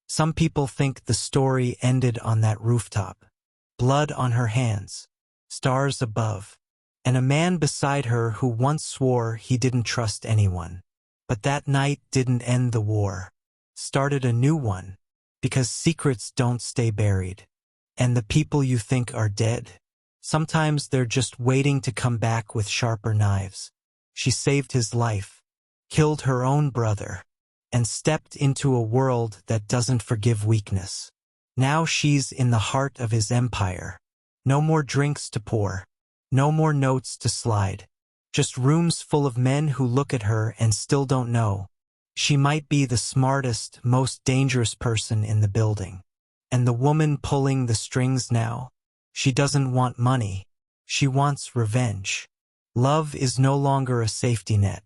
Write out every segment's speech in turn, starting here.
Some people think the story ended on that rooftop. Blood on her hands, stars above, and a man beside her who once swore he didn't trust anyone. But that night didn't end the war. Started a new one, because secrets don't stay buried. And the people you think are dead, sometimes they're just waiting to come back with sharper knives. She saved his life, killed her own brother, and stepped into a world that doesn't forgive weakness. Now she's in the heart of his empire. No more drinks to pour, no more notes to slide. Just rooms full of men who look at her and still don't know. She might be the smartest, most dangerous person in the building. And the woman pulling the strings now? She doesn't want money. She wants revenge. Love is no longer a safety net.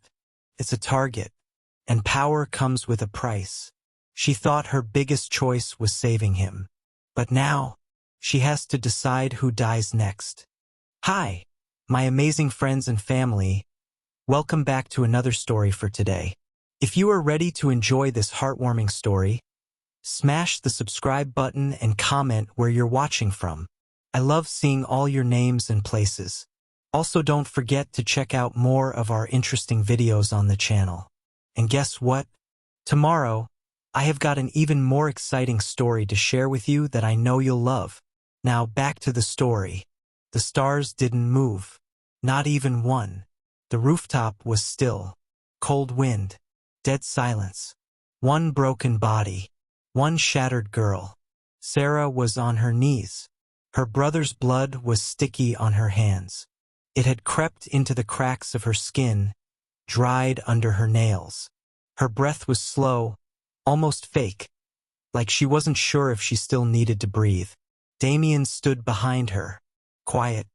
It's a target. And power comes with a price. She thought her biggest choice was saving him. But now, she has to decide who dies next. Hi, my amazing friends and family. Welcome back to another story for today. If you are ready to enjoy this heartwarming story, smash the subscribe button and comment where you're watching from. I love seeing all your names and places. Also, don't forget to check out more of our interesting videos on the channel. And guess what? Tomorrow, I have got an even more exciting story to share with you that I know you'll love. Now back to the story. The stars didn't move. Not even one. The rooftop was still. Cold wind. Dead silence. One broken body. One shattered girl. Sarah was on her knees. Her brother's blood was sticky on her hands. It had crept into the cracks of her skin, dried under her nails. Her breath was slow, almost fake, like she wasn't sure if she still needed to breathe. Damien stood behind her, quiet,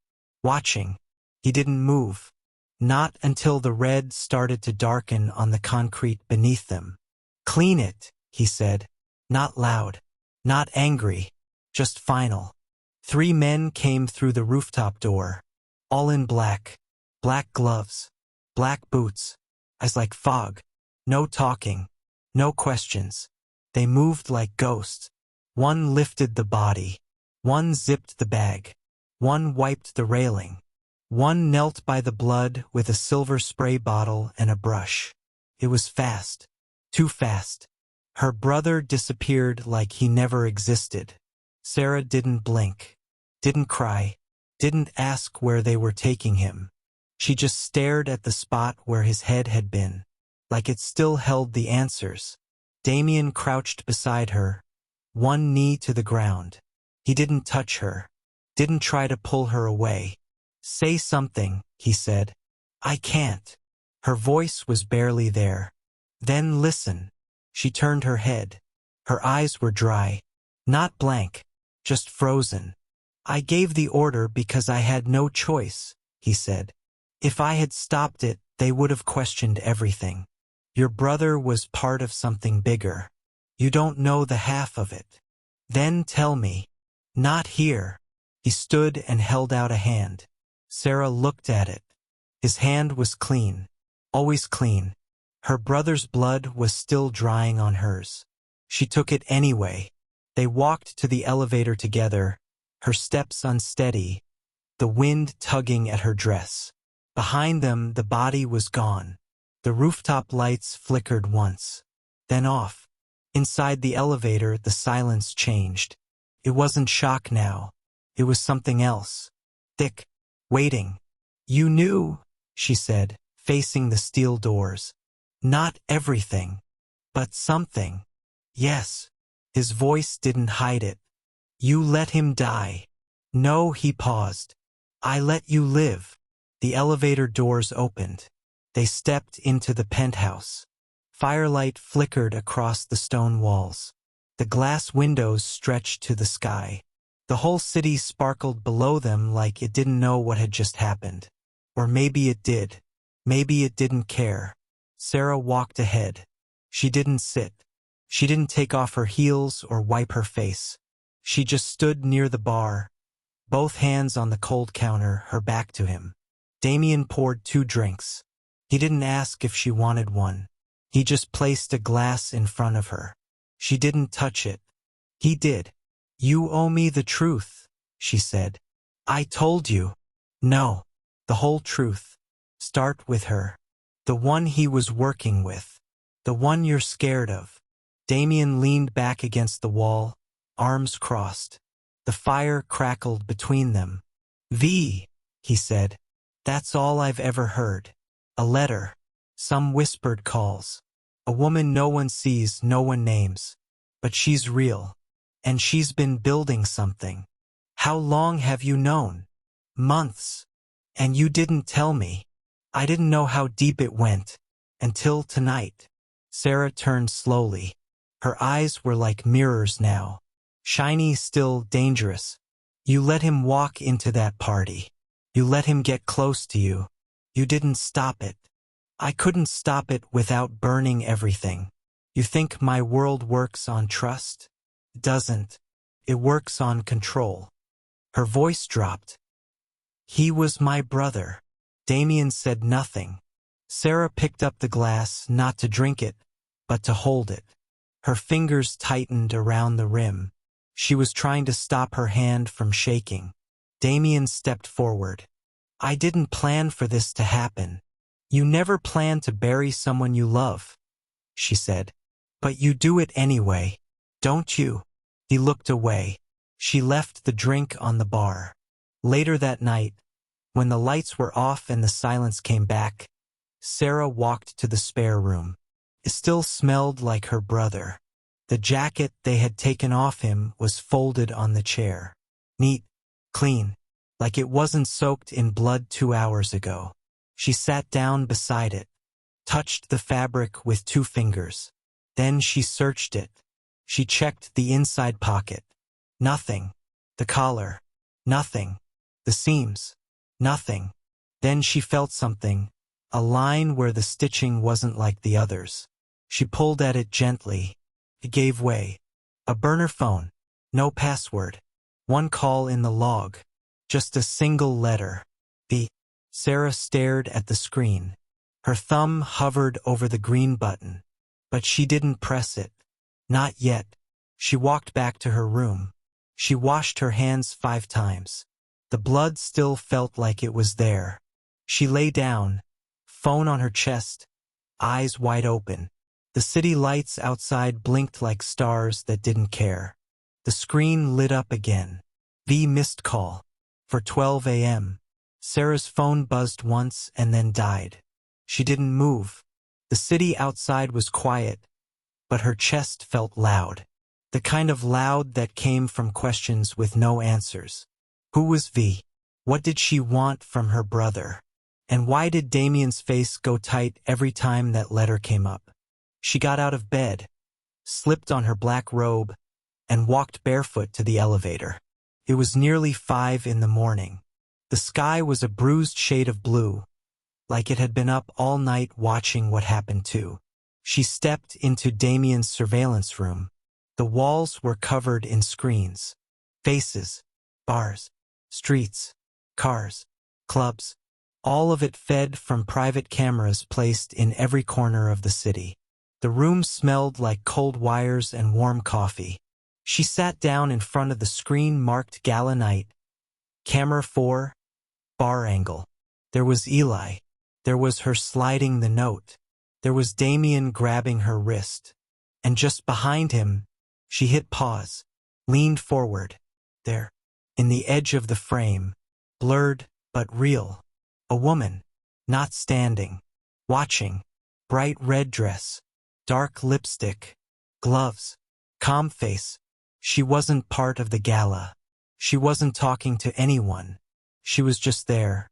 watching. He didn't move, not until the red started to darken on the concrete beneath them. "Clean it," he said, not loud, not angry, just final. 3 men came through the rooftop door, all in black, black gloves, black boots, eyes like fog. No talking, no questions. They moved like ghosts. One lifted the body. One zipped the bag. One wiped the railing. One knelt by the blood with a silver spray bottle and a brush. It was fast. Too fast. Her brother disappeared like he never existed. Sarah didn't blink, didn't cry, didn't ask where they were taking him. She just stared at the spot where his head had been, like it still held the answers. Damien crouched beside her, one knee to the ground. He didn't touch her, didn't try to pull her away. "Say something," he said. "I can't." Her voice was barely there. "Then listen." She turned her head. Her eyes were dry, not blank, just frozen. "I gave the order because I had no choice," he said. "If I had stopped it, they would have questioned everything. Your brother was part of something bigger. You don't know the half of it. Then tell me." "Not here." He stood and held out a hand. Sarah looked at it. His hand was clean, always clean. Her brother's blood was still drying on hers. She took it anyway. They walked to the elevator together, her steps unsteady, the wind tugging at her dress. Behind them, the body was gone. The rooftop lights flickered once, then off. Inside the elevator, the silence changed. It wasn't shock now. It was something else. Thick, waiting. "You knew," she said, facing the steel doors. "Not everything, but something." "Yes." His voice didn't hide it. "You let him die." "No," he paused. "I let you live." The elevator doors opened. They stepped into the penthouse. Firelight flickered across the stone walls. The glass windows stretched to the sky. The whole city sparkled below them like it didn't know what had just happened. Or maybe it did. Maybe it didn't care. Sarah walked ahead. She didn't sit. She didn't take off her heels or wipe her face. She just stood near the bar, both hands on the cold counter, her back to him. Damien poured 2 drinks. He didn't ask if she wanted one. He just placed a glass in front of her. She didn't touch it. He did. You owe me the truth, she said. I told you. No. The whole truth. Start with her. The one he was working with. The one you're scared of. Damien leaned back against the wall, arms crossed. The fire crackled between them. V, he said. That's all I've ever heard. A letter. Some whispered calls. A woman no one sees, no one names. But she's real. And she's been building something. How long have you known? Months. And you didn't tell me. I didn't know how deep it went. Until tonight. Sarah turned slowly. Her eyes were like mirrors now. Shiny, still dangerous. You let him walk into that party. You let him get close to you. You didn't stop it. I couldn't stop it without burning everything. You think my world works on trust? It doesn't. It works on control. Her voice dropped. He was my brother. Damien said nothing. Sarah picked up the glass, not to drink it, but to hold it. Her fingers tightened around the rim. She was trying to stop her hand from shaking. Damien stepped forward. I didn't plan for this to happen. You never plan to bury someone you love, she said. But you do it anyway, don't you? He looked away. She left the drink on the bar. Later that night, when the lights were off and the silence came back, Sarah walked to the spare room. It still smelled like her brother. The jacket they had taken off him was folded on the chair. Neat, clean, like it wasn't soaked in blood 2 hours ago. She sat down beside it, touched the fabric with 2 fingers. Then she searched it. She checked the inside pocket. Nothing. The collar. Nothing. The seams. Nothing. Then she felt something, a line where the stitching wasn't like the others. She pulled at it gently. It gave way. A burner phone. No password. 1 call in the log. Just a single letter. B. Sarah stared at the screen. Her thumb hovered over the green button. But she didn't press it. Not yet. She walked back to her room. She washed her hands 5 times. The blood still felt like it was there. She lay down, phone on her chest, eyes wide open. The city lights outside blinked like stars that didn't care. The screen lit up again. V missed call. For 12 a.m. Sarah's phone buzzed once and then died. She didn't move. The city outside was quiet, but her chest felt loud. The kind of loud that came from questions with no answers. Who was V? What did she want from her brother? And why did Damien's face go tight every time that letter came up? She got out of bed, slipped on her black robe, and walked barefoot to the elevator. It was nearly 5 in the morning. The sky was a bruised shade of blue, like it had been up all night watching what happened to. She stepped into Damien's surveillance room. The walls were covered in screens. Faces, bars, streets, cars, clubs. All of it fed from private cameras placed in every corner of the city. The room smelled like cold wires and warm coffee. She sat down in front of the screen marked Gala Night. Camera 4, bar angle. There was Eli. There was her sliding the note. There was Damien grabbing her wrist. And just behind him, she hit pause, leaned forward. There, in the edge of the frame, blurred but real. A woman, not standing, watching. Bright red dress, dark lipstick, gloves, calm face. She wasn't part of the gala. She wasn't talking to anyone. She was just there,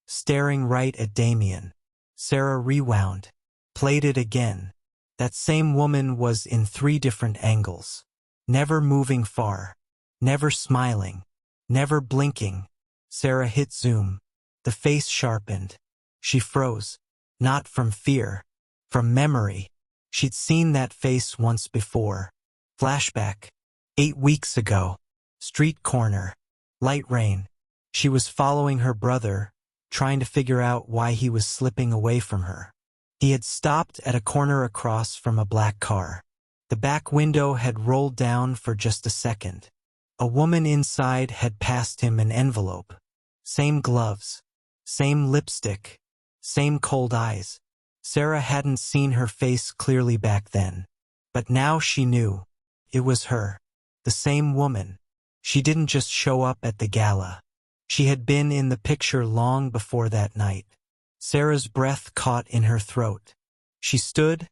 staring right at Damien. Sarah rewound, played it again. That same woman was in 3 different angles. Never moving far, never smiling, never blinking. Sarah hit zoom. The face sharpened. She froze, not from fear, from memory. She'd seen that face once before. Flashback. 8 weeks ago. Street corner. Light rain. She was following her brother, trying to figure out why he was slipping away from her. He had stopped at a corner across from a black car. The back window had rolled down for just a second. A woman inside had passed him an envelope. Same gloves. Same lipstick. Same cold eyes. Sarah hadn't seen her face clearly back then. But now she knew. It was her. The same woman. She didn't just show up at the gala. She had been in the picture long before that night. Sarah's breath caught in her throat. She stood,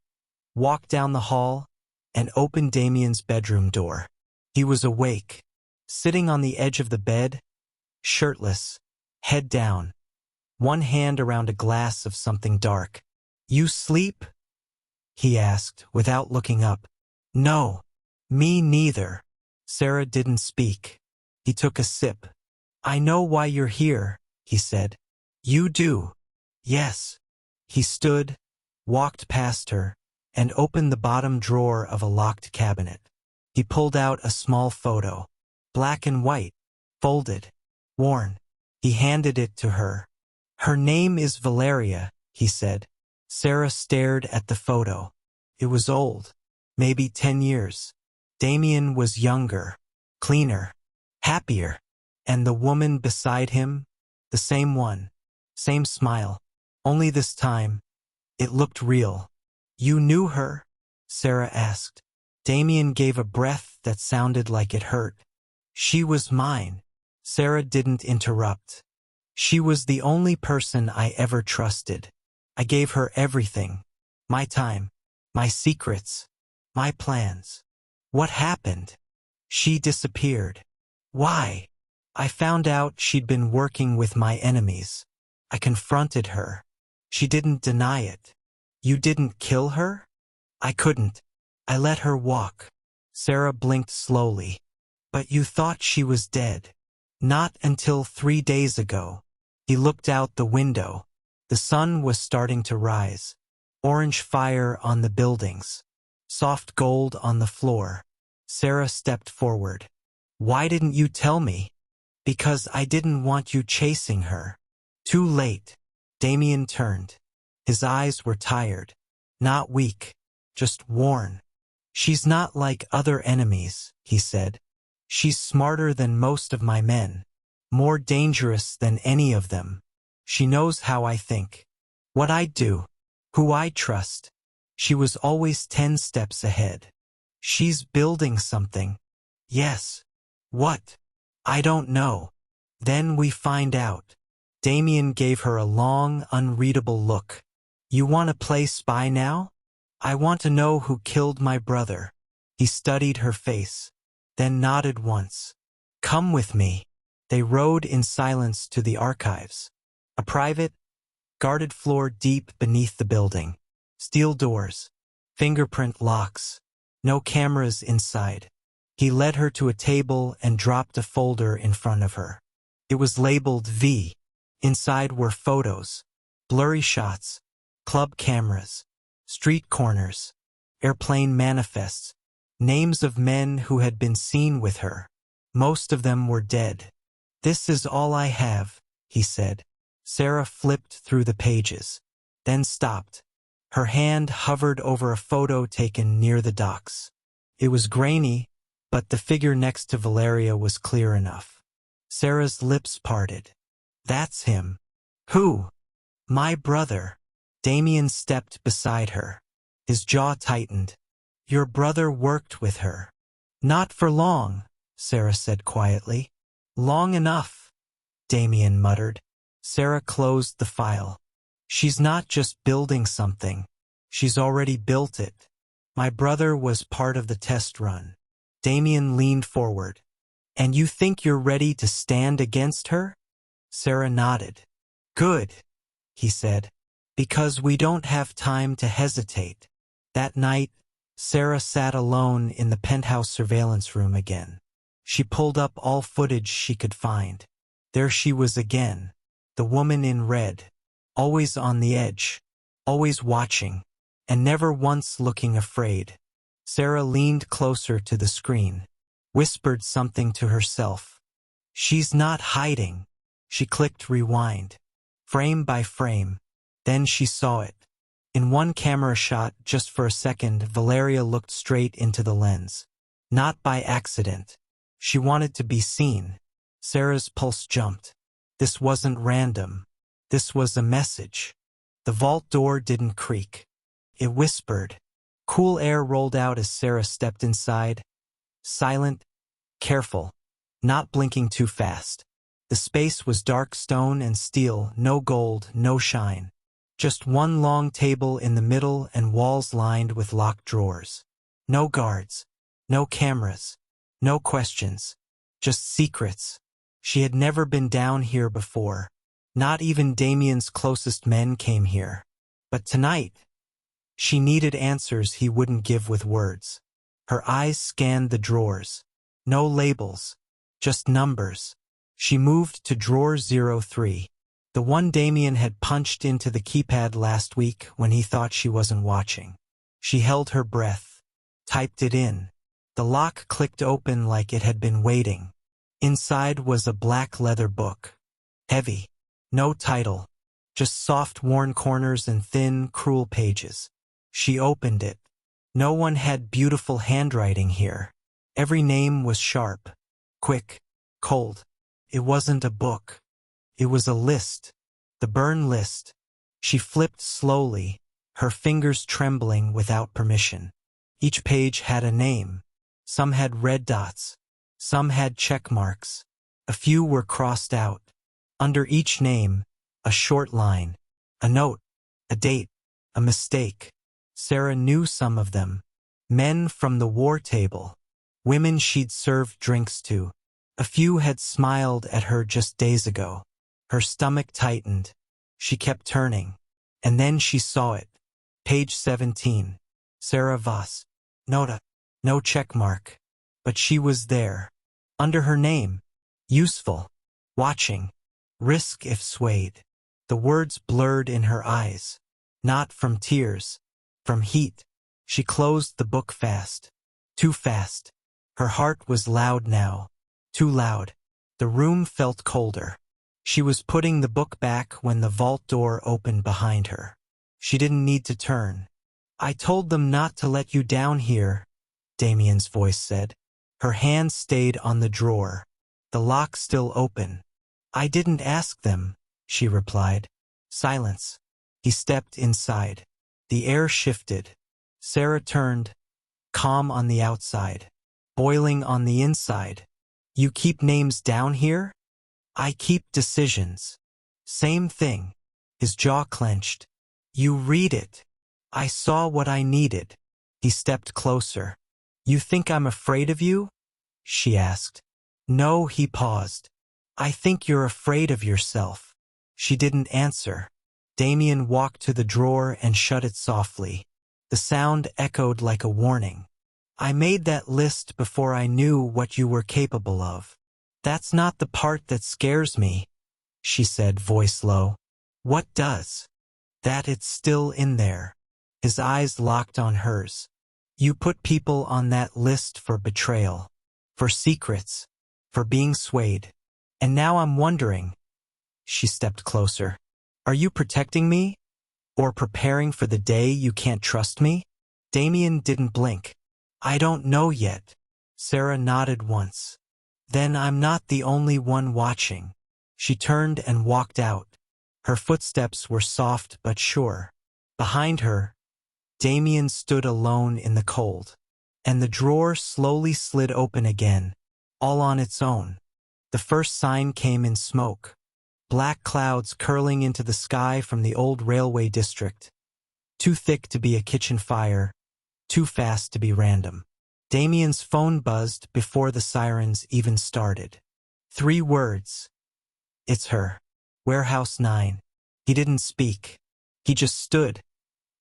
walked down the hall, and opened Damien's bedroom door. He was awake, sitting on the edge of the bed, shirtless, head down, one hand around a glass of something dark. "You sleep?" he asked, without looking up. "No, me neither." Sarah didn't speak. He took a sip. "I know why you're here," he said. "You do?" "Yes." He stood, walked past her, and opened the bottom drawer of a locked cabinet. He pulled out a small photo, black and white, folded, worn. He handed it to her. "Her name is Valeria," he said. Sarah stared at the photo. It was old, maybe 10 years. Damien was younger, cleaner, happier. And the woman beside him, the same one, same smile. Only this time, it looked real. "You knew her?" Sarah asked. Damien gave a breath that sounded like it hurt. "She was mine." Sarah didn't interrupt. "She was the only person I ever trusted. I gave her everything. My time, my secrets, my plans." "What happened?" "She disappeared." "Why?" "I found out she'd been working with my enemies. I confronted her. She didn't deny it." "You didn't kill her?" "I couldn't. I let her walk." Sarah blinked slowly. "But you thought she was dead." "Not until 3 days ago." He looked out the window. The sun was starting to rise. Orange fire on the buildings. Soft gold on the floor. Sarah stepped forward. "Why didn't you tell me?" "Because I didn't want you chasing her." "Too late." Damien turned. His eyes were tired. Not weak, just worn. "She's not like other enemies," he said. "She's smarter than most of my men. More dangerous than any of them. She knows how I think. What I do. Who I trust. She was always 10 steps ahead. She's building something." "Yes." "What?" "I don't know. Then we find out." Damien gave her a long, unreadable look. "You want to play spy now?" "I want to know who killed my brother." He studied her face, then nodded once. "Come with me." They rode in silence to the archives. A private, guarded floor deep beneath the building. Steel doors. Fingerprint locks. No cameras inside. He led her to a table and dropped a folder in front of her. It was labeled V. Inside were photos, blurry shots, club cameras, street corners, airplane manifests, names of men who had been seen with her. Most of them were dead. "This is all I have," he said. Sarah flipped through the pages, then stopped. Her hand hovered over a photo taken near the docks. It was grainy, but the figure next to Valeria was clear enough. Sarah's lips parted. "That's him." "Who?" "My brother." Damien stepped beside her. His jaw tightened. "Your brother worked with her." "Not for long," Sarah said quietly. "Long enough," Damien muttered. Sarah closed the file. "She's not just building something. She's already built it. My brother was part of the test run." Damien leaned forward. "And you think you're ready to stand against her?" Sarah nodded. "Good," he said, "because we don't have time to hesitate." That night, Sarah sat alone in the penthouse surveillance room again. She pulled up all footage she could find. There she was again, the woman in red, always on the edge, always watching, and never once looking afraid. Sarah leaned closer to the screen, whispered something to herself. "She's not hiding." She clicked rewind, frame by frame. Then she saw it. In one camera shot, just for a second, Valeria looked straight into the lens. Not by accident. She wanted to be seen. Sarah's pulse jumped. This wasn't random. This was a message. The vault door didn't creak. It whispered. Cool air rolled out as Sarah stepped inside. Silent, careful, not blinking too fast. The space was dark stone and steel, no gold, no shine. Just one long table in the middle and walls lined with locked drawers. No guards, no cameras, no questions, just secrets. She had never been down here before. Not even Damien's closest men came here. But tonight, she needed answers he wouldn't give with words. Her eyes scanned the drawers. No labels, just numbers. She moved to drawer 03. The one Damien had punched into the keypad last week when he thought she wasn't watching. She held her breath, typed it in. The lock clicked open like it had been waiting. Inside was a black leather book. Heavy. No title. Just soft worn corners and thin, cruel pages. She opened it. No one had beautiful handwriting here. Every name was sharp, quick, cold. It wasn't a book. It was a list. The burn list. She flipped slowly, her fingers trembling without permission. Each page had a name. Some had red dots. Some had check marks. A few were crossed out. Under each name, a short line. A note. A date. A mistake. Sarah knew some of them. Men from the war table. Women she'd served drinks to. A few had smiled at her just days ago. Her stomach tightened. She kept turning. And then she saw it. Page 17. Sarah Voss. Nota. No check mark. But she was there. Under her name. Useful. Watching. Risk if swayed. The words blurred in her eyes. Not from tears. From heat. She closed the book fast. Too fast. Her heart was loud now. Too loud. The room felt colder. She was putting the book back when the vault door opened behind her. She didn't need to turn. I told them not to let you down here, Damien's voice said. Her hand stayed on the drawer. The lock still open. I didn't ask them, she replied. Silence. He stepped inside. The air shifted. Sarah turned. Calm on the outside. Boiling on the inside. You keep names down here? I keep decisions. Same thing. His jaw clenched. You read it. I saw what I needed. He stepped closer. You think I'm afraid of you? She asked. No, he paused. I think you're afraid of yourself. She didn't answer. Damien walked to the drawer and shut it softly. The sound echoed like a warning. I made that list before I knew what you were capable of. That's not the part that scares me, she said, voice low. What does? That it's still in there. His eyes locked on hers. You put people on that list for betrayal, for secrets, for being swayed. And now I'm wondering. She stepped closer. Are you protecting me? Or preparing for the day you can't trust me? Damien didn't blink. I don't know yet. Sarah nodded once. Then I'm not the only one watching. She turned and walked out. Her footsteps were soft but sure. Behind her, Damien stood alone in the cold. And the drawer slowly slid open again, all on its own. The first sign came in smoke. Black clouds curling into the sky from the old railway district. Too thick to be a kitchen fire. Too fast to be random. Damien's phone buzzed before the sirens even started. 3 words. It's her. Warehouse 9. He didn't speak. He just stood,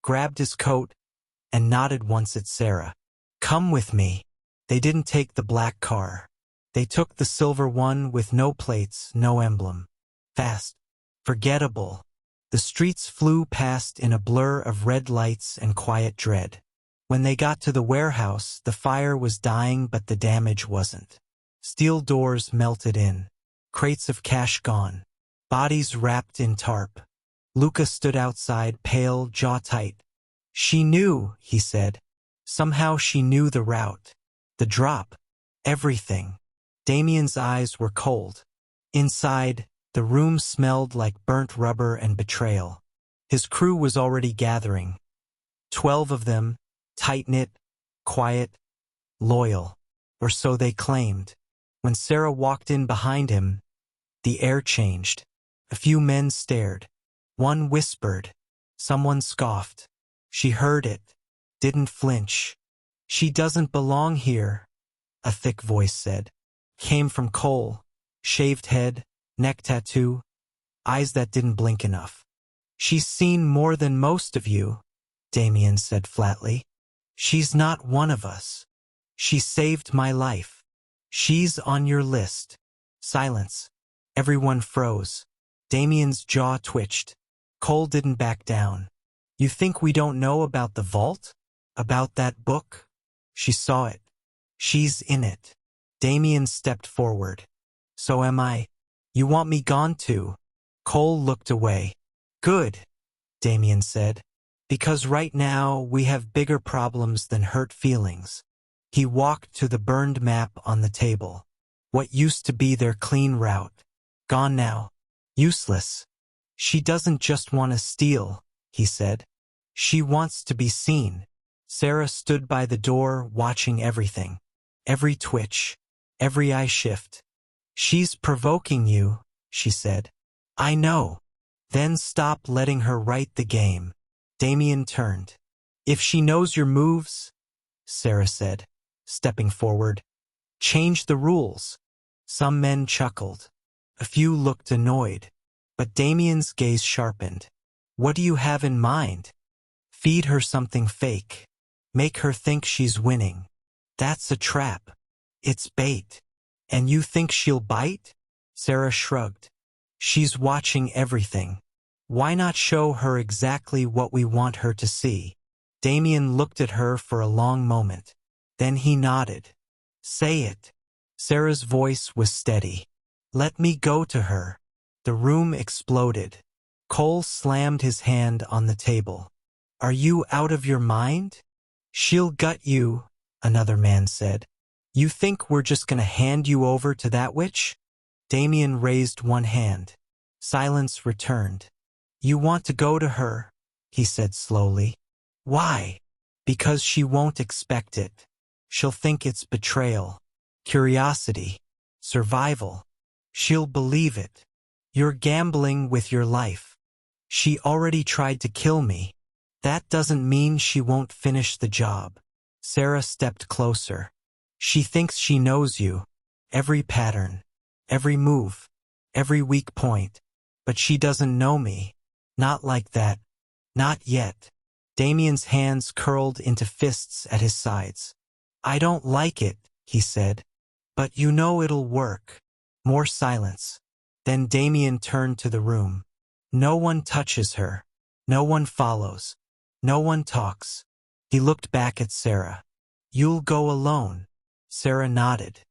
grabbed his coat, and nodded once at Sarah. Come with me. They didn't take the black car. They took the silver one with no plates, no emblem. Fast. Forgettable. The streets flew past in a blur of red lights and quiet dread. When they got to the warehouse, the fire was dying but the damage wasn't. Steel doors melted in. Crates of cash gone. Bodies wrapped in tarp. Luca stood outside, pale, jaw tight. She knew, he said. Somehow she knew the route. The drop. Everything. Damien's eyes were cold. Inside, the room smelled like burnt rubber and betrayal. His crew was already gathering. 12 of them, tight-knit, quiet, loyal. Or so they claimed. When Sarah walked in behind him, the air changed. A few men stared. One whispered. Someone scoffed. She heard it. Didn't flinch. She doesn't belong here, a thick voice said. Came from Cole. Shaved head, neck tattoo, eyes that didn't blink enough. She's seen more than most of you, Damien said flatly. She's not one of us. She saved my life. She's on your list. Silence. Everyone froze. Damien's jaw twitched. Cole didn't back down. You think we don't know about the vault? About that book? She saw it. She's in it. Damien stepped forward. So am I. You want me gone too? Cole looked away. Good, Damien said. Because right now we have bigger problems than hurt feelings. He walked to the burned map on the table. What used to be their clean route. Gone now. Useless. She doesn't just want to steal, he said. She wants to be seen. Sarah stood by the door watching everything. Every twitch. Every eye shift. She's provoking you, she said. I know. Then stop letting her write the game. Damien turned. If she knows your moves, Sarah said, stepping forward, change the rules. Some men chuckled. A few looked annoyed. But Damien's gaze sharpened. What do you have in mind? Feed her something fake. Make her think she's winning. That's a trap. It's bait. And you think she'll bite? Sarah shrugged. She's watching everything. Why not show her exactly what we want her to see? Damien looked at her for a long moment. Then he nodded. Say it. Sarah's voice was steady. Let me go to her. The room exploded. Cole slammed his hand on the table. Are you out of your mind? She'll gut you, another man said. You think we're just gonna hand you over to that witch? Damien raised one hand. Silence returned. You want to go to her, he said slowly. Why? Because she won't expect it. She'll think it's betrayal, curiosity, survival. She'll believe it. You're gambling with your life. She already tried to kill me. That doesn't mean she won't finish the job. Sarah stepped closer. She thinks she knows you. Every pattern. Every move. Every weak point. But she doesn't know me. Not like that. Not yet. Damien's hands curled into fists at his sides. I don't like it, he said. But you know it'll work. More silence. Then Damien turned to the room. No one touches her. No one follows. No one talks. He looked back at Sarah. You'll go alone. Sarah nodded.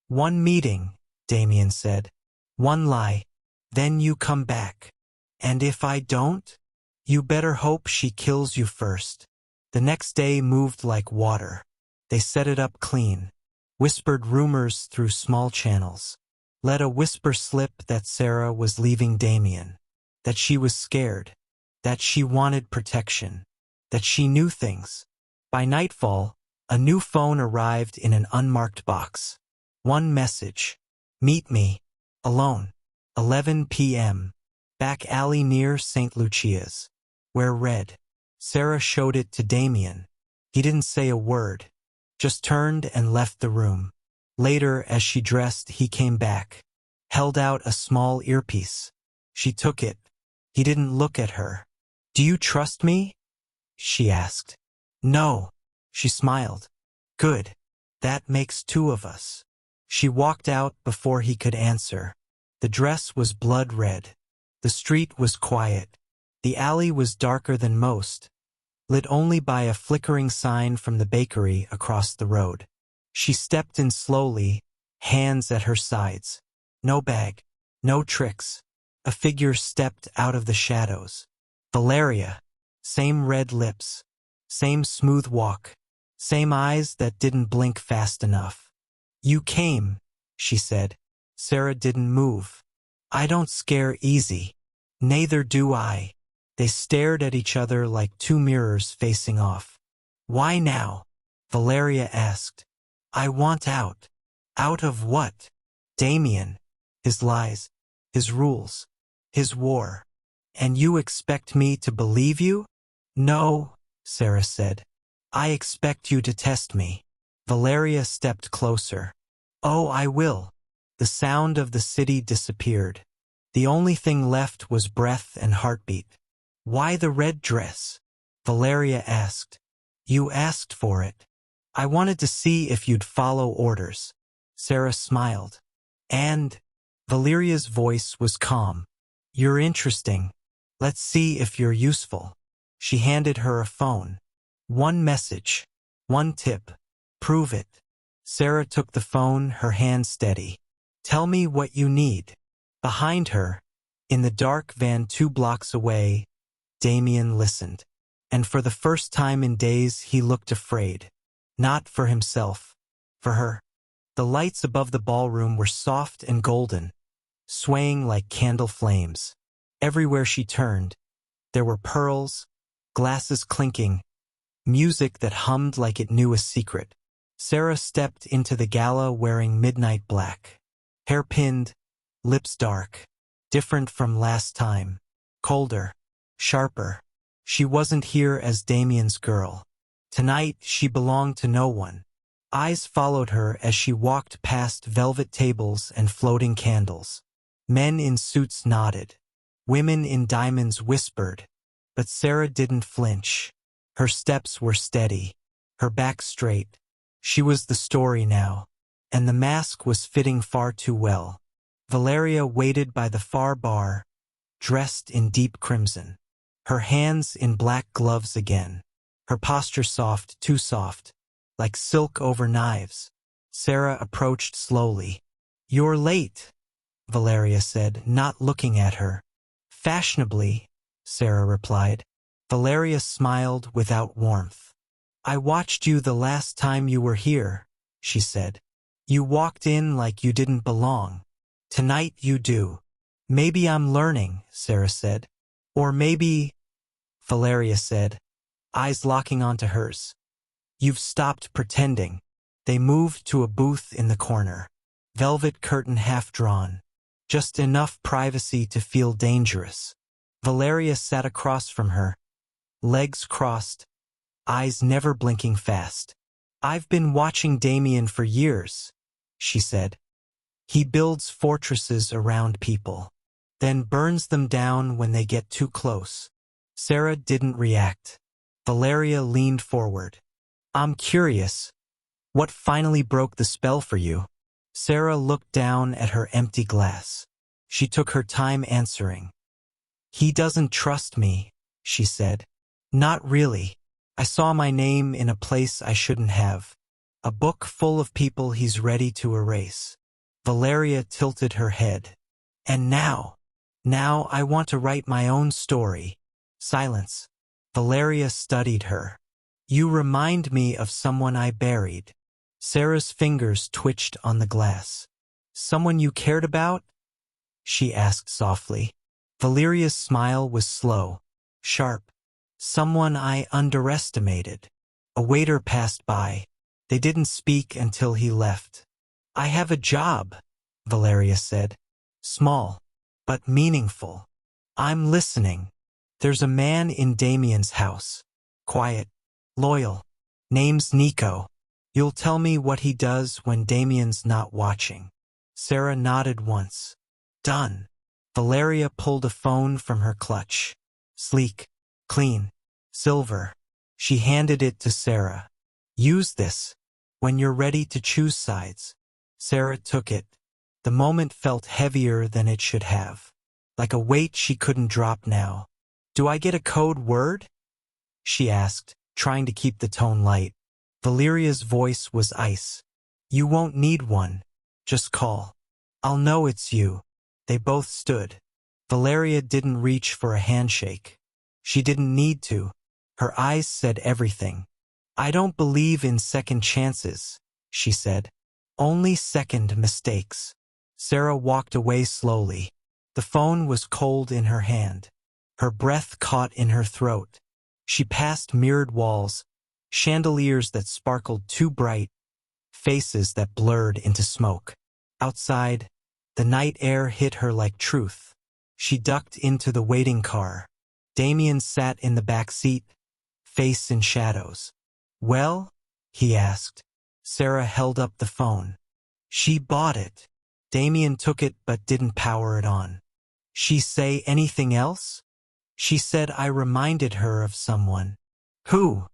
One meeting, Damien said. One lie. Then you come back. And if I don't? You better hope she kills you first. The next day moved like water. They set it up clean. Whispered rumors through small channels. Let a whisper slip that Sarah was leaving Damien. That she was scared. That she wanted protection. That she knew things. By nightfall, a new phone arrived in an unmarked box. One message. Meet me. Alone. 11 p.m. Back alley near St. Lucia's. Wear red. Sarah showed it to Damien. He didn't say a word. Just turned and left the room. Later, as she dressed, he came back. Held out a small earpiece. She took it. He didn't look at her. Do you trust me? She asked. No. She smiled. Good. That makes two of us. She walked out before he could answer. The dress was blood red. The street was quiet. The alley was darker than most, lit only by a flickering sign from the bakery across the road. She stepped in slowly, hands at her sides. No bag. No tricks. A figure stepped out of the shadows. Valeria. Same red lips. Same smooth walk. Same eyes that didn't blink fast enough. You came, she said. Sarah didn't move. I don't scare easy. Neither do I. They stared at each other like two mirrors facing off. Why now? Valeria asked. I want out. Out of what? Damien. His lies. His rules. His war. And you expect me to believe you? No, Sarah said. I expect you to test me. Valeria stepped closer. Oh, I will. The sound of the city disappeared. The only thing left was breath and heartbeat. Why the red dress? Valeria asked. You asked for it. I wanted to see if you'd follow orders. Sarah smiled. And? Valeria's voice was calm. You're interesting. Let's see if you're useful. She handed her a phone. One message. One tip. Prove it. Sarah took the phone, her hand steady. Tell me what you need. Behind her, in the dark van 2 blocks away, Damien listened. And for the first time in days he looked afraid. Not for himself. For her. The lights above the ballroom were soft and golden, swaying like candle flames. Everywhere she turned, there were pearls, glasses clinking, music that hummed like it knew a secret. Sarah stepped into the gala wearing midnight black. Hair pinned, lips dark, different from last time, colder, sharper. She wasn't here as Damien's girl. Tonight she belonged to no one. Eyes followed her as she walked past velvet tables and floating candles. Men in suits nodded. Women in diamonds whispered. But Sarah didn't flinch. Her steps were steady, her back straight. She was the story now, and the mask was fitting far too well. Valeria waited by the far bar, dressed in deep crimson. Her hands in black gloves again. Her posture soft, too soft, like silk over knives. Sarah approached slowly. You're late, Valeria said, not looking at her. Fashionably, Sarah replied. Valeria smiled without warmth. I watched you the last time you were here, she said. You walked in like you didn't belong. Tonight you do. Maybe I'm learning, Sarah said. Or maybe, Valeria said, eyes locking onto hers. You've stopped pretending. They moved to a booth in the corner. Velvet curtain half drawn. Just enough privacy to feel dangerous. Valeria sat across from her, legs crossed, eyes never blinking fast. I've been watching Damien for years, she said. He builds fortresses around people, then burns them down when they get too close. Sarah didn't react. Valeria leaned forward. I'm curious. What finally broke the spell for you? Sarah looked down at her empty glass. She took her time answering. He doesn't trust me, she said. Not really. I saw my name in a place I shouldn't have. A book full of people he's ready to erase. Valeria tilted her head. And now I want to write my own story. Silence. Valeria studied her. You remind me of someone I buried. Sarah's fingers twitched on the glass. Someone you cared about? She asked softly. Valeria's smile was slow, sharp. Someone I underestimated. A waiter passed by. They didn't speak until he left. I have a job, Valeria said. Small, but meaningful. I'm listening. There's a man in Damien's house. Quiet, loyal. Name's Nico. You'll tell me what he does when Damien's not watching. Sarah nodded once. Done. Valeria pulled a phone from her clutch. Sleek, clean, silver. She handed it to Sarah. Use this when you're ready to choose sides. Sarah took it. The moment felt heavier than it should have. Like a weight she couldn't drop now. Do I get a code word? She asked, trying to keep the tone light. Valeria's voice was ice. You won't need one. Just call. I'll know it's you. They both stood. Valeria didn't reach for a handshake. She didn't need to. Her eyes said everything. I don't believe in second chances, she said. Only second mistakes. Sarah walked away slowly. The phone was cold in her hand. Her breath caught in her throat. She passed mirrored walls, chandeliers that sparkled too bright, faces that blurred into smoke. Outside, the night air hit her like truth. She ducked into the waiting car. Damien sat in the back seat, face in shadows. Well? He asked. Sarah held up the phone. She bought it. Damien took it but didn't power it on. She say anything else? She said I reminded her of someone. Who?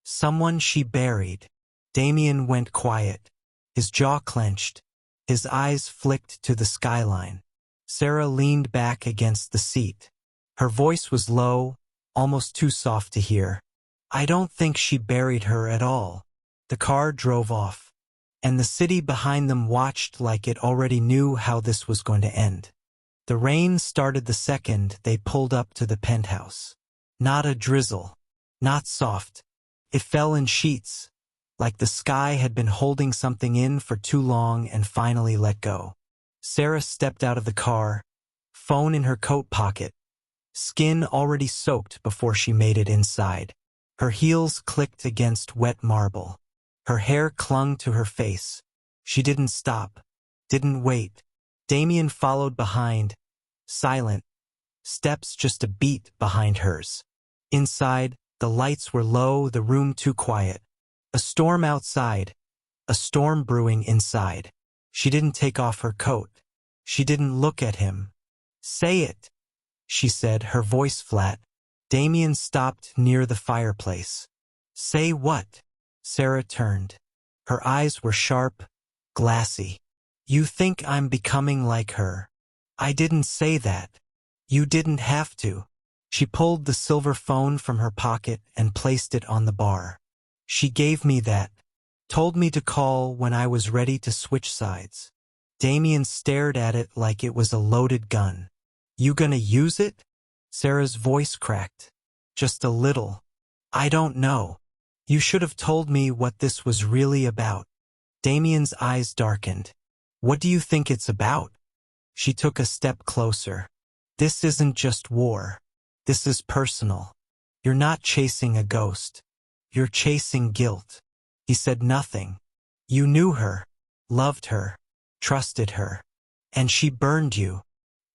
Someone she buried. Damien went quiet. His jaw clenched. His eyes flicked to the skyline. Sarah leaned back against the seat. Her voice was low, almost too soft to hear. I don't think she buried her at all. The car drove off, and the city behind them watched like it already knew how this was going to end. The rain started the second they pulled up to the penthouse. Not a drizzle, not soft. It fell in sheets, like the sky had been holding something in for too long and finally let go. Sarah stepped out of the car, phone in her coat pocket, skin already soaked before she made it inside. Her heels clicked against wet marble. Her hair clung to her face. She didn't stop, didn't wait. Damien followed behind, silent, steps just a beat behind hers. Inside, the lights were low, the room too quiet. A storm outside, a storm brewing inside. She didn't take off her coat. She didn't look at him. Say it, she said, her voice flat. Damien stopped near the fireplace. Say what? Sarah turned. Her eyes were sharp, glassy. You think I'm becoming like her. I didn't say that. You didn't have to. She pulled the silver phone from her pocket and placed it on the bar. She gave me that. Told me to call when I was ready to switch sides. Damien stared at it like it was a loaded gun. You gonna use it? Sarah's voice cracked. Just a little. I don't know. You should have told me what this was really about. Damien's eyes darkened. What do you think it's about? She took a step closer. This isn't just war. This is personal. You're not chasing a ghost. You're chasing guilt. He said nothing. You knew her, loved her, trusted her. And she burned you.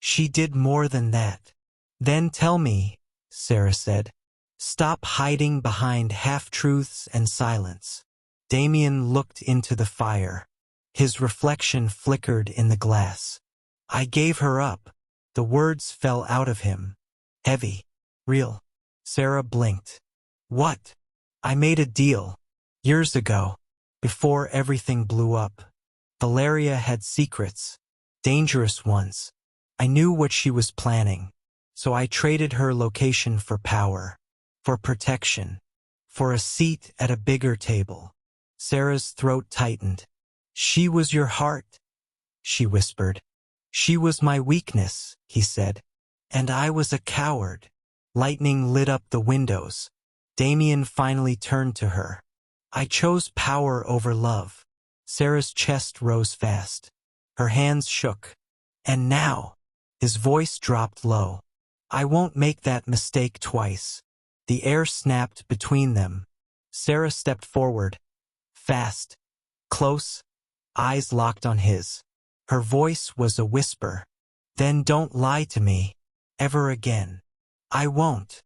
She did more than that. Then tell me, Sarah said. Stop hiding behind half-truths and silence. Damien looked into the fire. His reflection flickered in the glass. I gave her up. The words fell out of him. Heavy. Real. Sarah blinked. What? I made a deal. Years ago. Before everything blew up. Valeria had secrets. Dangerous ones. I knew what she was planning. So I traded her location for power. For protection. For a seat at a bigger table. Sarah's throat tightened. She was your heart, she whispered. She was my weakness, he said. And I was a coward. Lightning lit up the windows. Damien finally turned to her. I chose power over love. Sarah's chest rose fast. Her hands shook. And now, his voice dropped low. I won't make that mistake twice. The air snapped between them. Sarah stepped forward. Fast. Close. Eyes locked on his. Her voice was a whisper. Then don't lie to me. Ever again. I won't.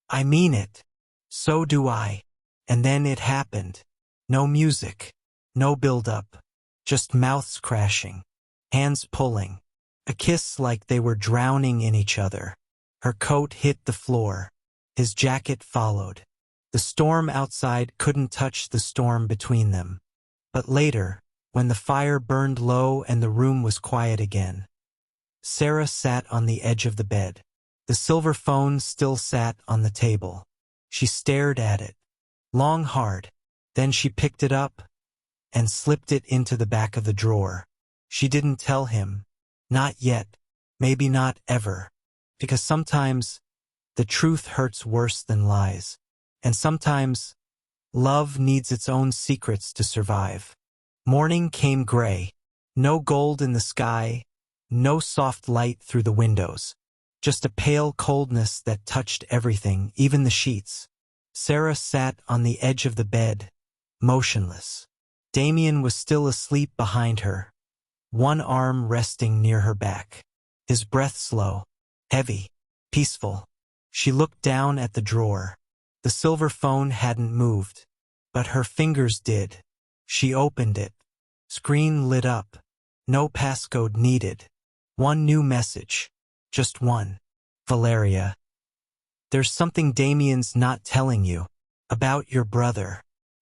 I mean it. So do I. And then it happened. No music. No build-up. Just mouths crashing. Hands pulling. A kiss like they were drowning in each other. Her coat hit the floor. His jacket followed. The storm outside couldn't touch the storm between them. But later, when the fire burned low and the room was quiet again, Sarah sat on the edge of the bed. The silver phone still sat on the table. She stared at it. Long hard. Then she picked it up and slipped it into the back of the drawer. She didn't tell him. Not yet. Maybe not ever. Because sometimes The truth hurts worse than lies. And sometimes, love needs its own secrets to survive. Morning came gray. No gold in the sky, no soft light through the windows. Just a pale coldness that touched everything, even the sheets. Sarah sat on the edge of the bed, motionless. Damien was still asleep behind her, one arm resting near her back. His breath slow, heavy, peaceful. She looked down at the drawer. The silver phone hadn't moved, but her fingers did. She opened it. Screen lit up. No passcode needed. One new message. Just one. Valeria. There's something Damien's not telling you. About your brother.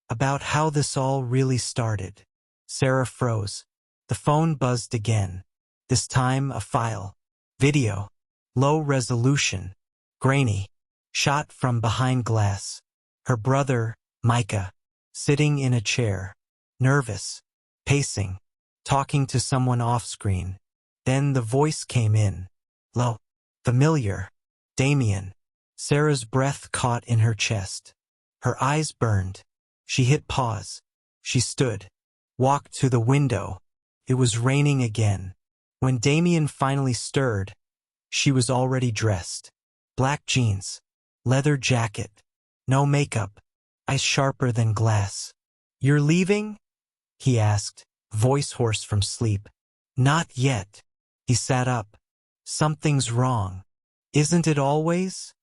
About how this all really started. Sarah froze. The phone buzzed again. This time a file. Video. Low resolution. Grainy. Shot from behind glass. Her brother, Micah. Sitting in a chair. Nervous. Pacing. Talking to someone off-screen. Then the voice came in. Low. Familiar. Damien. Sarah's breath caught in her chest. Her eyes burned. She hit pause. She stood. Walked to the window. It was raining again. When Damien finally stirred, she was already dressed. Black jeans. Leather jacket. No makeup. Eyes sharper than glass. You're leaving? He asked, voice hoarse from sleep. Not yet. He sat up. Something's wrong. Isn't it always?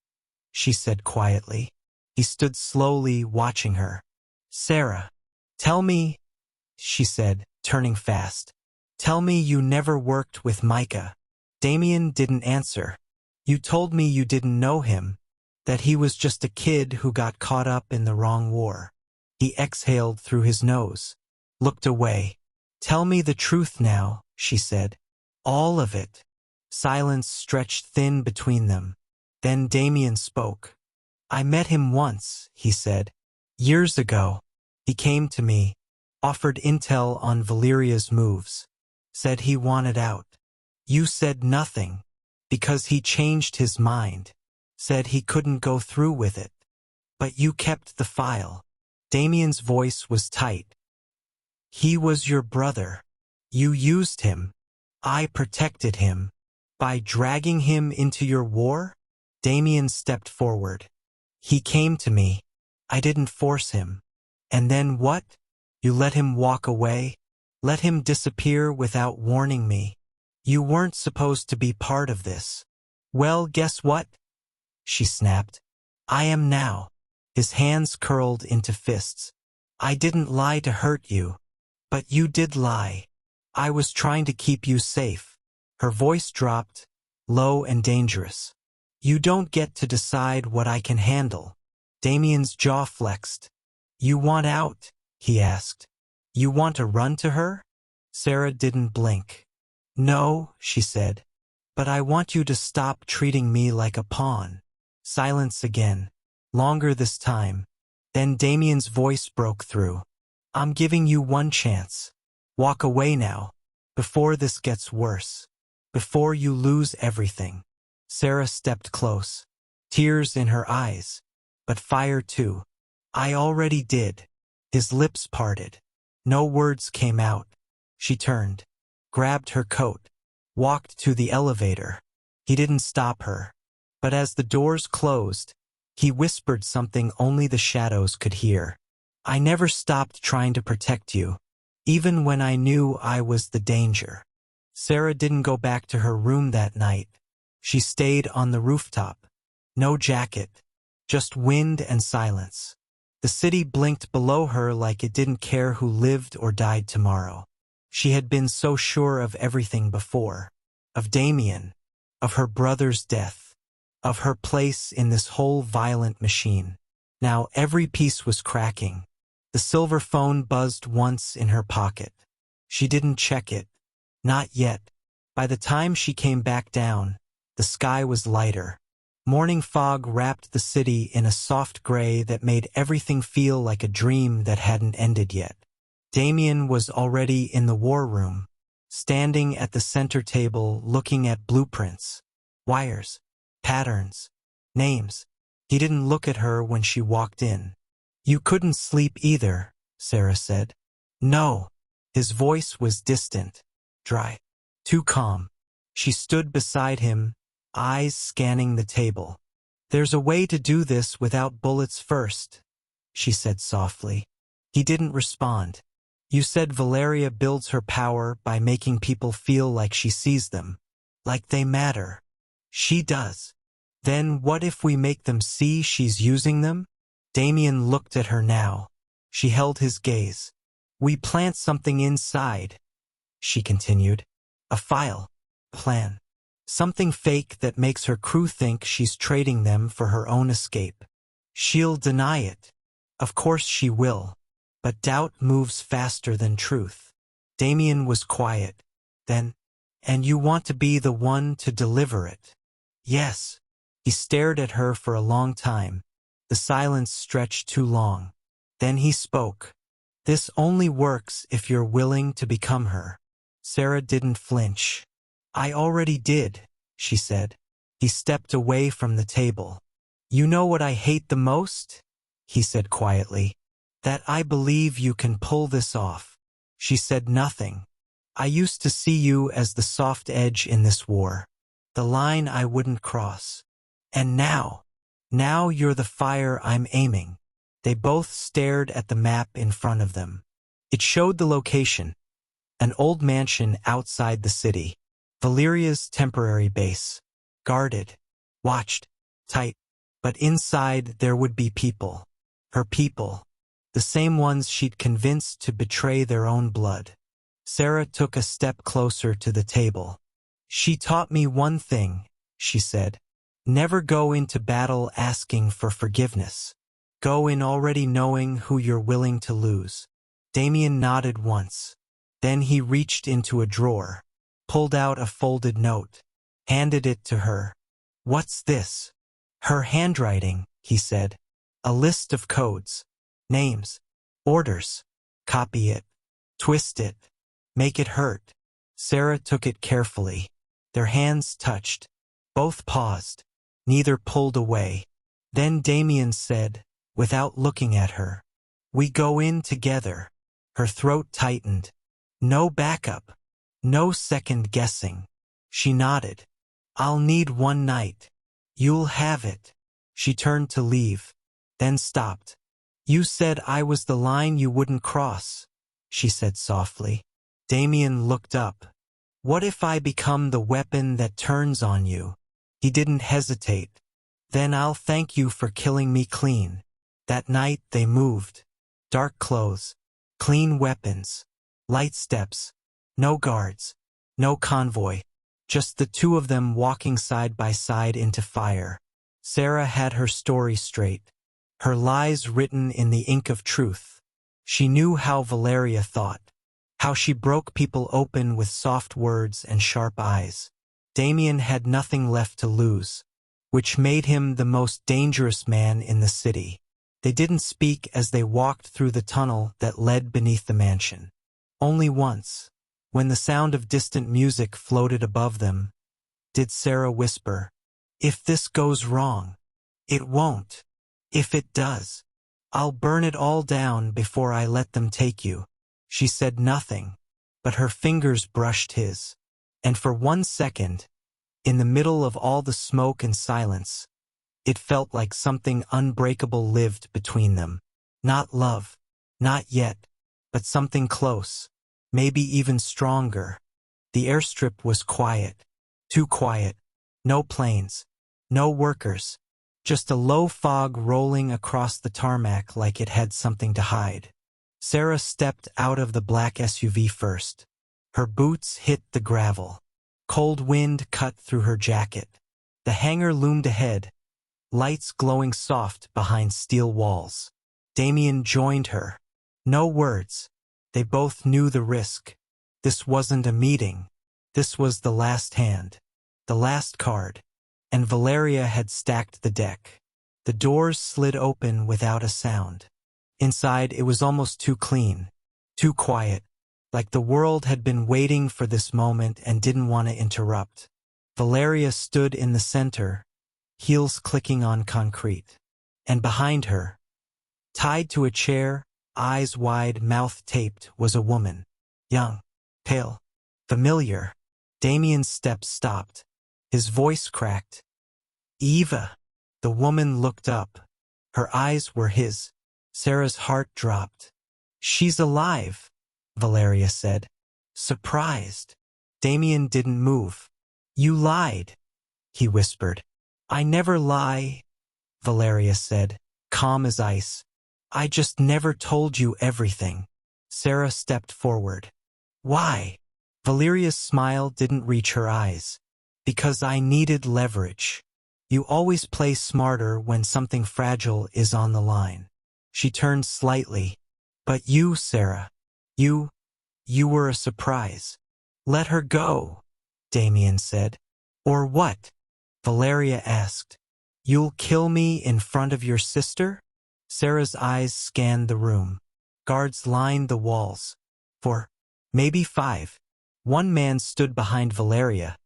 She said quietly. He stood slowly, watching her. Sarah, tell me, she said, turning fast. Tell me you never worked with Micah. Damien didn't answer. You told me you didn't know him, that he was just a kid who got caught up in the wrong war. He exhaled through his nose. Looked away. Tell me the truth now, she said. All of it. Silence stretched thin between them. Then Damien spoke. I met him once, he said. Years ago. He came to me, offered intel on Valeria's moves. Said he wanted out. You said nothing, because he changed his mind. Said he couldn't go through with it. But you kept the file. Damien's voice was tight. He was your brother. You used him. I protected him. By dragging him into your war? Damien stepped forward. He came to me. I didn't force him. And then what? You let him walk away? Let him disappear without warning me? You weren't supposed to be part of this. Well, guess what? She snapped. I am now. His hands curled into fists. I didn't lie to hurt you. But you did lie. I was trying to keep you safe. Her voice dropped, low and dangerous. You don't get to decide what I can handle. Damien's jaw flexed. You want out? He asked. You want to run to her? Sarah didn't blink. No, she said. But I want you to stop treating me like a pawn. Silence again. Longer this time. Then Damien's voice broke through. I'm giving you one chance. Walk away now. Before this gets worse. Before you lose everything. Sarah stepped close. Tears in her eyes. But fire too. I already did. His lips parted. No words came out. She turned. Grabbed her coat. Walked to the elevator. He didn't stop her. But as the doors closed, he whispered something only the shadows could hear. I never stopped trying to protect you, even when I knew I was the danger. Sarah didn't go back to her room that night. She stayed on the rooftop. No jacket, just wind and silence. The city blinked below her like it didn't care who lived or died tomorrow. She had been so sure of everything before. Of Damien, of her brother's death, of her place in this whole violent machine. Now every piece was cracking. The silver phone buzzed once in her pocket. She didn't check it. Not yet. By the time she came back down, the sky was lighter. Morning fog wrapped the city in a soft gray that made everything feel like a dream that hadn't ended yet. Damien was already in the war room, standing at the center table looking at blueprints, wires, patterns. Names. He didn't look at her when she walked in. You couldn't sleep either, Sarah said. No. His voice was distant, dry, too calm. She stood beside him, eyes scanning the table. There's a way to do this without bullets first, she said softly. He didn't respond. You said Valeria builds her power by making people feel like she sees them, like they matter. She does. Then what if we make them see she's using them? Damien looked at her now. She held his gaze. We plant something inside, she continued. A file. Plan. Something fake that makes her crew think she's trading them for her own escape. She'll deny it. Of course she will. But doubt moves faster than truth. Damien was quiet. Then, and you want to be the one to deliver it? Yes. He stared at her for a long time. The silence stretched too long. Then he spoke. This only works if you're willing to become her. Sarah didn't flinch. I already did, she said. He stepped away from the table. You know what I hate the most? He said quietly. That I believe you can pull this off. She said nothing. I used to see you as the soft edge in this war. The line I wouldn't cross. And now you're the fire I'm aiming. They both stared at the map in front of them. It showed the location. An old mansion outside the city. Valeria's temporary base. Guarded. Watched. Tight. But inside there would be people. Her people. The same ones she'd convinced to betray their own blood. Sarah took a step closer to the table. She taught me one thing, she said. Never go into battle asking for forgiveness. Go in already knowing who you're willing to lose. Damien nodded once. Then he reached into a drawer, pulled out a folded note, handed it to her. What's this? Her handwriting, he said. A list of codes. Names. Orders. Copy it. Twist it. Make it hurt. Sarah took it carefully. Their hands touched. Both paused. Neither pulled away. Then Damien said, without looking at her, we go in together. Her throat tightened. No backup. No second guessing. She nodded. I'll need one night. You'll have it. She turned to leave, then stopped. You said I was the line you wouldn't cross, she said softly. Damien looked up. What if I become the weapon that turns on you? He didn't hesitate. Then I'll thank you for killing me clean. That night they moved. Dark clothes. Clean weapons. Light steps. No guards. No convoy. Just the two of them walking side by side into fire. Sarah had her story straight. Her lies written in the ink of truth. She knew how Valeria thought. How she broke people open with soft words and sharp eyes. Damien had nothing left to lose, which made him the most dangerous man in the city. They didn't speak as they walked through the tunnel that led beneath the mansion. Only once, when the sound of distant music floated above them, did Sarah whisper, if this goes wrong, it won't. If it does, I'll burn it all down before I let them take you. She said nothing, but her fingers brushed his. And for 1 second, in the middle of all the smoke and silence, it felt like something unbreakable lived between them. Not love, not yet, but something close, maybe even stronger. The airstrip was quiet, too quiet. No planes, no workers, just a low fog rolling across the tarmac like it had something to hide. Sarah stepped out of the black SUV first. Her boots hit the gravel. Cold wind cut through her jacket. The hangar loomed ahead, lights glowing soft behind steel walls. Damien joined her. No words. They both knew the risk. This wasn't a meeting. This was the last hand. The last card. And Valeria had stacked the deck. The doors slid open without a sound. Inside, it was almost too clean, too quiet, like the world had been waiting for this moment and didn't want to interrupt. Valeria stood in the center, heels clicking on concrete. And behind her, tied to a chair, eyes wide, mouth taped, was a woman. Young, pale, familiar. Damien's steps stopped. His voice cracked. Eva. The woman looked up. Her eyes were his. Sarah's heart dropped. She's alive, Valeria said. Surprised. Damien didn't move. You lied, he whispered. I never lie, Valeria said, calm as ice. I just never told you everything. Sarah stepped forward. Why? Valeria's smile didn't reach her eyes. Because I needed leverage. You always play smarter when something fragile is on the line. She turned slightly. But you, Sarah, you were a surprise. Let her go, Damien said. Or what? Valeria asked. You'll kill me in front of your sister? Sarah's eyes scanned the room. Guards lined the walls. 4, maybe 5. One man stood behind Valeria.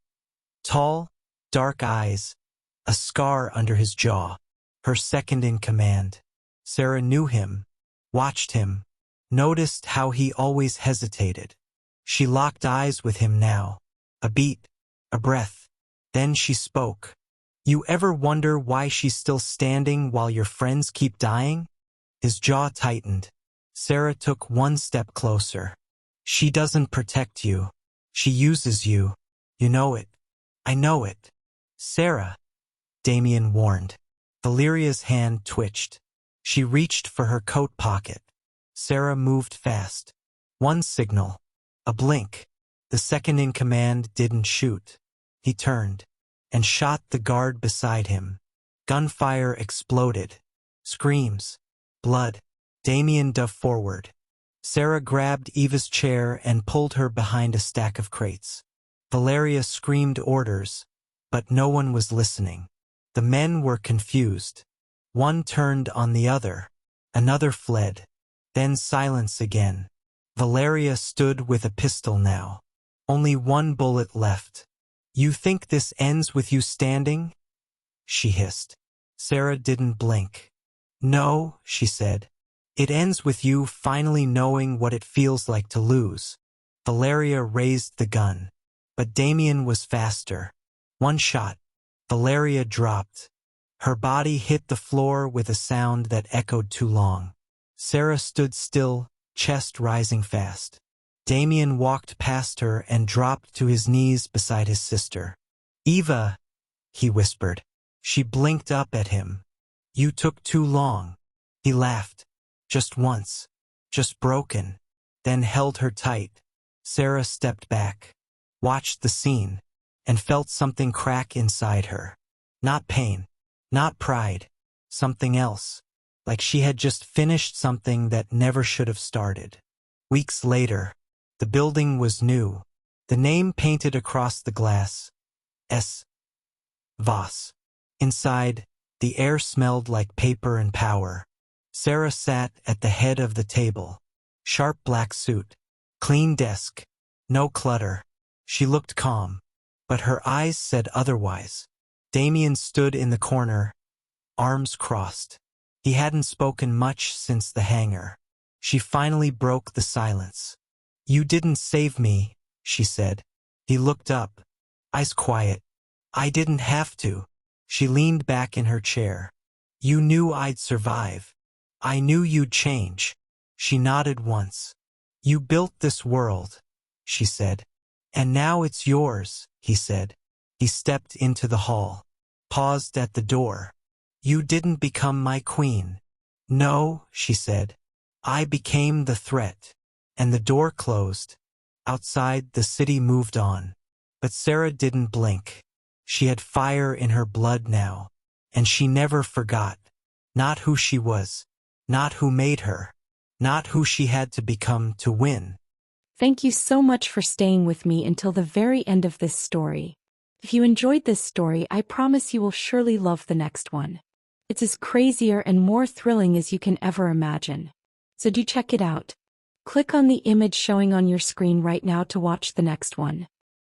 Tall, dark eyes, a scar under his jaw. Her second in command. Sarah knew him, watched him, noticed how he always hesitated. She locked eyes with him now. A beat, a breath. Then she spoke. You ever wonder why she's still standing while your friends keep dying? His jaw tightened. Sarah took one step closer. She doesn't protect you. She uses you. You know it. I know it. Sarah, Damien warned. Valeria's hand twitched. She reached for her coat pocket. Sarah moved fast. One signal. A blink. The second in command didn't shoot. He turned and shot the guard beside him. Gunfire exploded. Screams. Blood. Damien dove forward. Sarah grabbed Eva's chair and pulled her behind a stack of crates. Valeria screamed orders, but no one was listening. The men were confused. One turned on the other. Another fled. Then silence again. Valeria stood with a pistol now. Only one bullet left. You think this ends with you standing? She hissed. Sarah didn't blink. No, she said. It ends with you finally knowing what it feels like to lose. Valeria raised the gun. But Damien was faster. One shot. Valeria dropped. Her body hit the floor with a sound that echoed too long. Sarah stood still, chest rising fast. Damien walked past her and dropped to his knees beside his sister. Eva, he whispered. She blinked up at him. You took too long. He laughed. Just once. Just broken. Then held her tight. Sarah stepped back, watched the scene, and felt something crack inside her. Not pain. Not pride. Something else. Like she had just finished something that never should have started. Weeks later, the building was new. The name painted across the glass. S. Voss. Inside, the air smelled like paper and power. Sarah sat at the head of the table. Sharp black suit. Clean desk. No clutter. She looked calm, but her eyes said otherwise. Damien stood in the corner, arms crossed. He hadn't spoken much since the hangar. She finally broke the silence. You didn't save me, she said. He looked up, eyes quiet. I didn't have to. She leaned back in her chair. You knew I'd survive. I knew you'd change. She nodded once. You built this world, she said. And now it's yours, he said. He stepped into the hall, paused at the door. You didn't become my queen. No, she said. I became the threat. And the door closed. Outside, the city moved on. But Sarah didn't blink. She had fire in her blood now. And she never forgot. Not who she was. Not who made her. Not who she had to become to win. Thank you so much for staying with me until the very end of this story. If you enjoyed this story, I promise you will surely love the next one. It's as crazier and more thrilling as you can ever imagine. So do check it out. Click on the image showing on your screen right now to watch the next one.